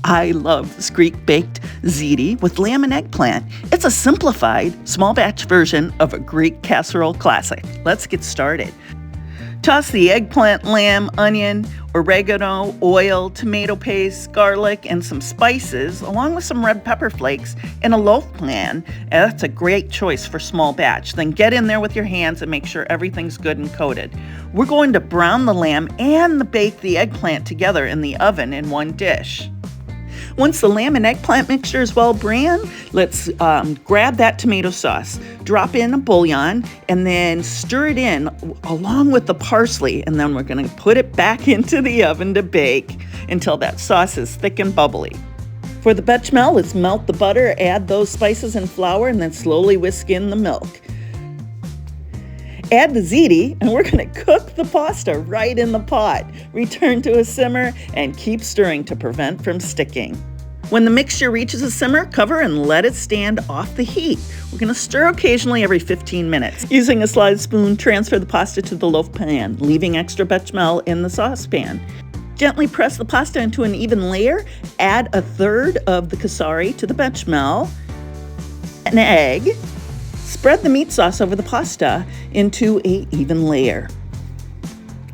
I love this Greek Baked Ziti with lamb and eggplant. It's a simplified, small batch version of a Greek casserole classic. Let's get started. Toss the eggplant, lamb, onion, oregano, oil, tomato paste, garlic, and some spices, along with some red pepper flakes, in a loaf pan. And that's a great choice for small batch. Then get in there with your hands and make sure everything's good and coated. We're going to brown the lamb and bake the eggplant together in the oven in one dish. Once the lamb and eggplant mixture is well browned, let's grab that tomato sauce, drop in a bouillon, and then stir it in along with the parsley. And then we're going to put it back into the oven to bake until that sauce is thick and bubbly. For the bechamel, let's melt the butter, add those spices and flour, and then slowly whisk in the milk. Add the ziti, and we're going to cook the pasta right in the pot. Return to a simmer and keep stirring to prevent from sticking. When the mixture reaches a simmer, cover and let it stand off the heat. We're going to stir occasionally every 15 minutes. Using a slide spoon, transfer the pasta to the loaf pan, leaving extra bechamel in the saucepan. Gently press the pasta into an even layer. Add a third of the casserole to the bechamel, an egg. Spread the meat sauce over the pasta into an even layer.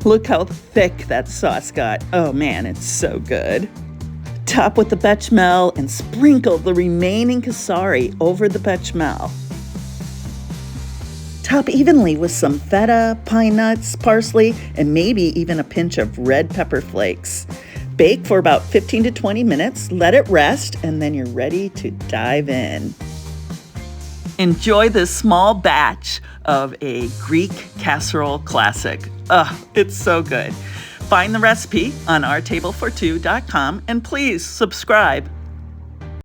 Look how thick that sauce got. Oh man, it's so good. Top with the bechamel and sprinkle the remaining casserole over the bechamel. Top evenly with some feta, pine nuts, parsley, and maybe even a pinch of red pepper flakes. Bake for about 15 to 20 minutes, let it rest, and then you're ready to dive in. Enjoy this small batch of a Greek casserole classic. It's so good. Find the recipe on ourtablefor2.com and please subscribe.